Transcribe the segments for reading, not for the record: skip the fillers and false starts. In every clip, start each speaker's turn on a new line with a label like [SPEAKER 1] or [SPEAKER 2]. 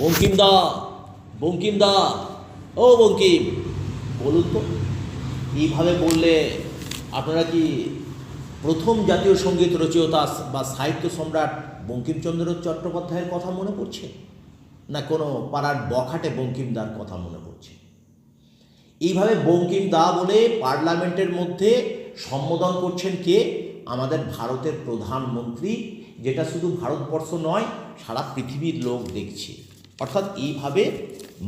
[SPEAKER 1] বঙ্কিম দা, বঙ্কিম দা, ও বঙ্কিম, বলুন তো, এইভাবে বললে আপনারা কি প্রথম জাতীয় সঙ্গীত রচয়িতা বা সাহিত্য সম্রাট বঙ্কিমচন্দ্র চট্টোপাধ্যায়ের কথা মনে পড়ছে, না কোনো পাড়ার বখাটে বঙ্কিমদার কথা মনে পড়ছে? এইভাবে বঙ্কিম দা বলে পার্লামেন্টের মধ্যে সম্বোধন করছেন কে? আমাদের ভারতের প্রধানমন্ত্রী, যেটা শুধু ভারতবর্ষ নয়, সারা পৃথিবীর লোক দেখছে। অর্থাৎ এইভাবে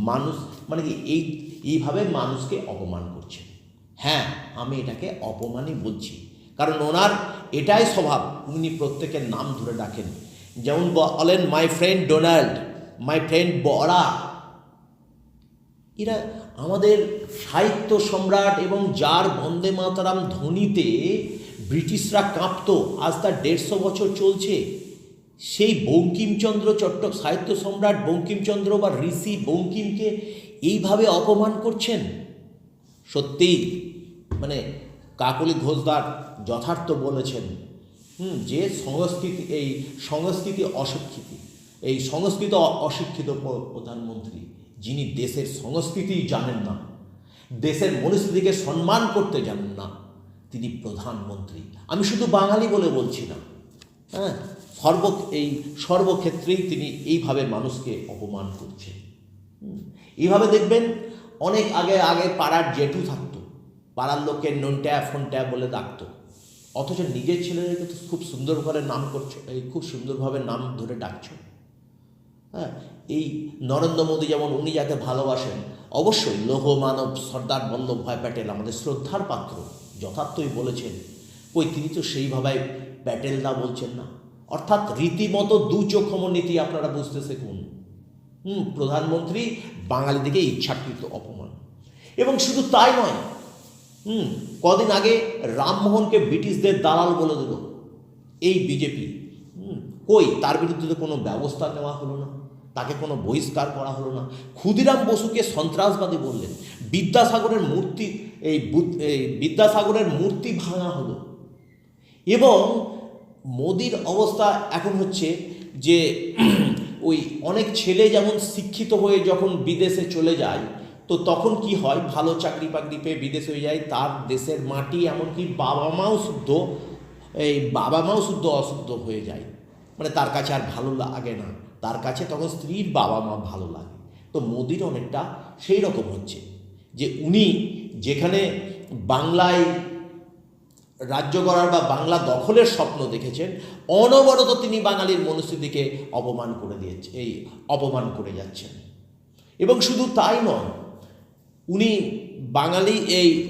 [SPEAKER 1] মানুষ মানে কি এইভাবে মানুষকে অপমান করছে। হ্যাঁ, আমি এটাকে অপমানই বলছি, কারণ ওনার এটাই স্বভাব, উনি প্রত্যেকের নাম ধরে ডাকেন। যেমন বলেন my friend Donald, my friend Bora. এরা আমাদের সাহিত্য সম্রাট, এবং যার বন্দে মাতরম ধ্বনিতে ব্রিটিশরা কাঁপত, আজ তার 150 বছর চলছে, সেই বঙ্কিমচন্দ্র সাহিত্য সম্রাট বঙ্কিমচন্দ্র বা ঋষি বঙ্কিমকে এইভাবে অপমান করছেন। সত্যিই মানে কাকলি ঘোষদার যথার্থ বলেছেন যে সংস্কৃতি অশিক্ষিত প্রধানমন্ত্রী, যিনি দেশের সংস্কৃতি জানেন না, দেশের মনুষ্যদিকে সম্মান করতে জানেন না, তিনি প্রধানমন্ত্রী। আমি শুধু বাঙালি বলে বলছি না, হ্যাঁ, সর্বক্ষেত্রেই তিনি এইভাবে মানুষকে অপমান করছেন। এইভাবে দেখবেন অনেক আগে পাড়ার জেঠু থাকতো, পাড়ার লোককে নন্ট্যা ফন্ট্যা বলে ডাকতো, অথচ নিজের ছেলেদেরকে তো খুব সুন্দরভাবে নাম করছো, খুব সুন্দরভাবে নাম ধরে ডাকছো। হ্যাঁ, এই নরেন্দ্র মোদী যেমন, উনি যাকে ভালোবাসেন, অবশ্যই লৌহ মানব সর্দার বল্লভভাই প্যাটেল আমাদের শ্রদ্ধার পাত্র, যথার্থই বলেছেন। তিনি তো সেইভাবে প্যাটেলদা বলছেন না। অর্থাৎ রীতিমতো দুচক্ষম নীতি আপনারা বুঝতে শিখুন। প্রধানমন্ত্রী বাঙালিদিকে ইচ্ছাকৃত অপমান। এবং শুধু তাই নয়, কদিন আগে রামমোহনকে ব্রিটিশদের দালাল বলে দিল এই বিজেপি। কই, তার বিরুদ্ধে তো কোনো ব্যবস্থা নেওয়া হলো না, তাকে কোনো বহিষ্কার করা হলো না। ক্ষুদিরাম বসুকে সন্ত্রাসবাদী বললেন, বিদ্যাসাগরের মূর্তি ভাঙা হলো। এবং মোদির অবস্থা এখন হচ্ছে যে ওই অনেক ছেলে যেমন শিক্ষিত হয়ে যখন বিদেশে চলে যায়, তো তখন কি হয়, ভালো চাকরি বাকরি পেয়ে বিদেশে হয়ে যায়, তার দেশের মাটি, এমনকি বাবা মাও শুদ্ধ অশুদ্ধ হয়ে যায়, মানে তার কাছে আর ভালো লাগে না, তার কাছে তখন স্ত্রীর বাবা মা ভালো লাগে। তো মোদির অনেকটা সেই রকম হচ্ছে, যে উনি যেখানে বাংলায় রাজ্য গড়ার বা বাংলা দখলের স্বপ্ন দেখেছেন, অনবরত তিনি বাঙালির মনুষ্যদিকে অপমান করে যাচ্ছেন। এবং শুধু তাই নয়,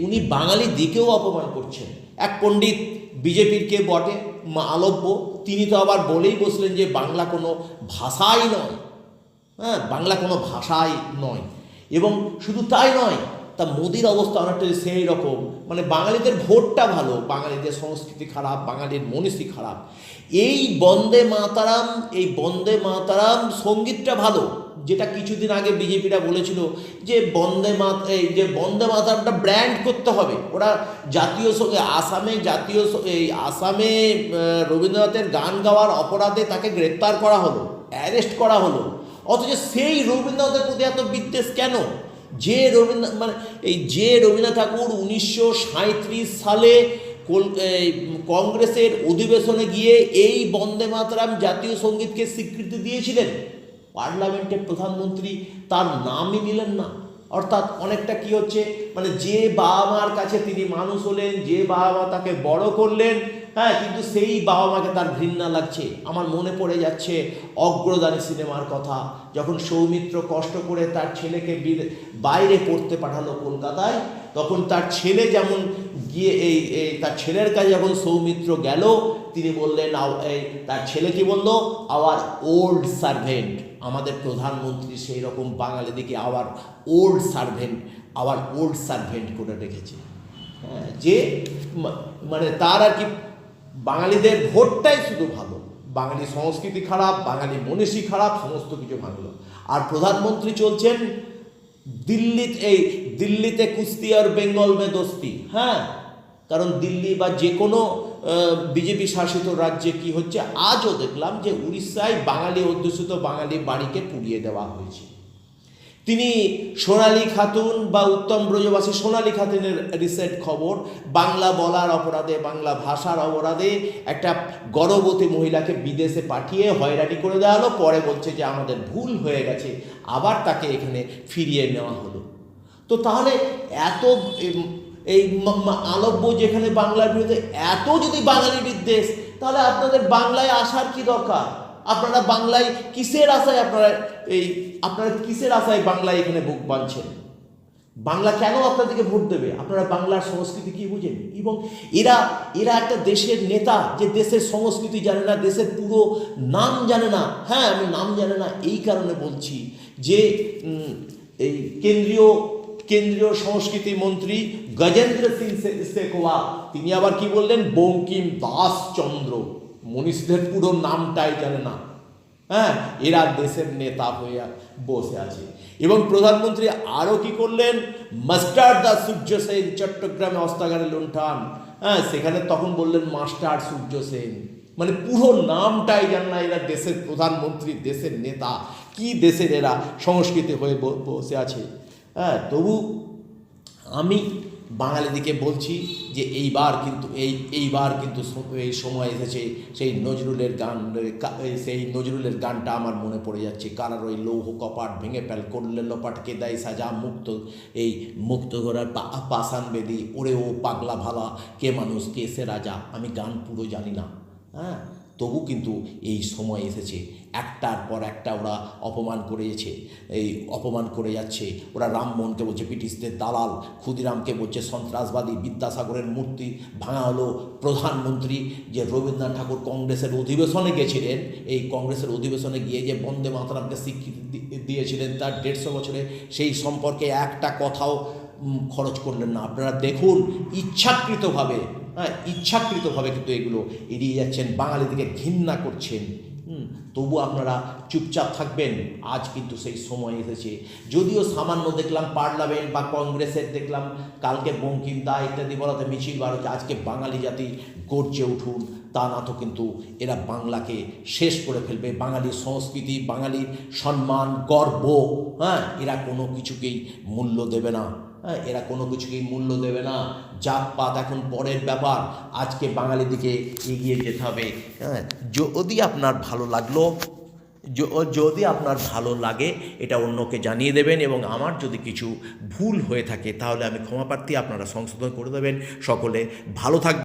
[SPEAKER 1] উনি বাঙালি দিকেও অপমান করছেন। এক পণ্ডিত বিজেপির কে বটে, মালব্য, তিনি তো আবার বলেই বসলেন যে বাংলা কোনো ভাষাই নয়। হ্যাঁ, বাংলা কোনো ভাষাই নয়। এবং শুধু তাই নয়, তা মোদির অবস্থা অনেকটা সেই রকম, মানে বাঙালিদের ভোটটা ভালো, বাঙালিদের সংস্কৃতি খারাপ, বাঙালির মনীষী খারাপ। এই বন্দে মাতারাম সঙ্গীতটা ভালো, যেটা কিছুদিন আগে বিজেপিরা বলেছিল যে বন্দে মাতারামটা ব্র্যান্ড করতে হবে। ওরা জাতীয় সঙ্গে আসামে রবীন্দ্রনাথের গান গাওয়ার অপরাধে তাকে গ্রেপ্তার করা হলো, অ্যারেস্ট করা হলো, অথচ সেই রবীন্দ্রনাথের প্রতি এত বিদ্বেষ কেন? যে রবীন্দ্রনাথ ঠাকুর 1937 সালে কংগ্রেসের অধিবেশনে গিয়ে এই বন্দে মাতরম জাতীয় সঙ্গীতকে স্বীকৃতি দিয়েছিলেন, পার্লামেন্টের প্রধানমন্ত্রী তার নামই নিলেন না। অর্থাৎ অনেকটা কি হচ্ছে, মানে যে বাবা মার কাছে তিনি মানুষ হলেন, যে বাবা মা তাকে বড় করলেন, হ্যাঁ, কিন্তু সেই বাবা মাকে তার ঘৃণা লাগছে। আমার মনে পড়ে যাচ্ছে অগ্রদানী সিনেমার কথা, যখন সৌমিত্র কষ্ট করে তার ছেলেকে বাইরে পড়তে পাঠালো কলকাতায়, তখন তার ছেলে যেমন গিয়ে তার ছেলের কাছে যখন সৌমিত্র গেল, তিনি বললেন, তার ছেলে কি বলল, আওয়ার ওল্ড সার্ভেন্ট। আমাদের প্রধানমন্ত্রী সেই রকম বাঙালিদিকে আওয়ার ওল্ড সার্ভেন্ট করে রেখেছে। যে মানে তার আর কি, বাঙালিদের ভোটটাই শুধু ভালো, বাঙালি সংস্কৃতি খারাপ, বাঙালি মনীষী খারাপ, সমস্ত কিছু ভাঙলো। আর প্রধানমন্ত্রী চলছেন দিল্লিতে কুস্তি আর বেঙ্গল মে দোস্তি। হ্যাঁ, কারণ দিল্লি বা যে কোনো বিজেপি শাসিত রাজ্যে কি হচ্ছে, আজও দেখলাম যে উড়িষ্যায় বাঙালি অধ্যুষিত বাঙালি বাড়িকে পুড়িয়ে দেওয়া হয়েছে। তিনি সোনালী খাতুন বা উত্তম ব্রজবাসী সোনালী খাতুনের রিসেন্ট খবর, বাংলা বলার অপরাধে, বাংলা ভাষার অপরাধে একটা গর্ভবতী মহিলাকে বিদেশে পাঠিয়ে হয়রানি করে দেওয়া হলো। পরে বলছে যে আমাদের ভুল হয়ে গেছে, আবার তাকে এখানে ফিরিয়ে নেওয়া হলো। তো তাহলে এত এই আলব্য যেখানে বাংলার বিরুদ্ধে এত যদি বাঙালি বিদ্বেষ, তাহলে আপনাদের বাংলায় আসার কি দরকার? আপনারা বাংলায় কিসের আশায় আপনারা কিসের আশায় বাংলায় এখানে বুক বাঁধছেন? বাংলা কেন আপনাদেরকে ভোট দেবে? আপনারা বাংলার সংস্কৃতি কি বুঝেন? এবং এরা একটা দেশের নেতা যে দেশের সংস্কৃতি জানে না, দেশের পুরো নাম জানে না। হ্যাঁ, আমি নাম জানে না এই কারণে বলছি যে এই কেন্দ্রীয় সংস্কৃতি মন্ত্রী গজেন্দ্র সিং শেখাওয়াত তিনি আবার কি বললেন, বঙ্কিম দাস চন্দ্র, মনীষীদের পুরো নামটাই জানে না। হ্যাঁ, এরা দেশের নেতা হয়ে বসে আছে। এবং প্রধানমন্ত্রী আরও কি করলেন, মাস্টার দা সূর্য সেন চট্টগ্রামে অস্ত্রাগারে লুণ্ঠন। হ্যাঁ, সেখানে তখন বললেন মাস্টার সূর্য সেন, মানে পুরো নামটাই জান না। এরা দেশের প্রধানমন্ত্রী, দেশের নেতা, কি দেশের এরা সংস্কৃতি হয়ে বসে আছে। হ্যাঁ, তবু আমি বাঙালিদিকে বলছি যে এইবার কিন্তু এই সময় এসেছে সেই নজরুলের গানটা আমার মনে পড়ে যাচ্ছে। কারার ওই লৌহ কপাট ভেঙে ফেল, করলে লোপাটকে দেয় সাজা, মুক্ত করার পাষাণ বেদি, ওরে ও পাগলা ভালা, কে মানুষ কে সে রাজা। আমি গান পুরো জানি না, হ্যাঁ, তবু কিন্তু এই সময় এসেছে। একটার পর একটা ওরা অপমান করে যাচ্ছে। ওরা রামমোহনকে বলছে ব্রিটিশদের দালাল, ক্ষুদিরামকে বলছে সন্ত্রাসবাদী, বিদ্যাসাগরের মূর্তি ভাঙা হলো। প্রধানমন্ত্রী যে রবীন্দ্রনাথ ঠাকুর কংগ্রেসের অধিবেশনে গেছিলেন, এই কংগ্রেসের অধিবেশনে গিয়ে যে বন্দে মাতরমকে স্বীকৃতি দিয়েছিলেন তার 150 বছরে, সেই সম্পর্কে একটা কথাও খরচ করলেন না। আপনারা দেখুন, ইচ্ছাকৃতভাবে কিন্তু এগুলো এড়িয়ে যাচ্ছেন, বাঙালিদিকে ঘৃণা করছেন। তবু আপনারা চুপচাপ থাকবেন। আজ কিন্তু সেই সময় এসেছে। যদিও সামান্য দেখলাম পার্লামেন্ট বা কংগ্রেসের দেখলাম কালকে বঙ্কিম দা ইত্যাদি বলাতে মিছিল বার হচ্ছে, আজকে বাঙালি জাতি গর্জে উঠুন। তা না তো কিন্তু এরা বাংলাকে শেষ করে ফেলবে। বাঙালির সংস্কৃতি, বাঙালির সম্মান, গর্ব, হ্যাঁ, এরা কোনো কিছুকেই মূল্য দেবে না। হ্যাঁ, এরা কোনো কিছুকেই মূল্য দেবে না। জাতপাত এখন পরের ব্যাপার। আজকে বাঙালি দিকে এগিয়ে যেতে হবে। হ্যাঁ, যদি আপনার ভালো লাগে এটা অন্যকে জানিয়ে দেবেন, এবং আমার যদি কিছু ভুল হয়ে থাকে তাহলে আমি ক্ষমাপ্রার্থী, আপনারা সংশোধন করে দেবেন। সকলে ভালো থাকবেন।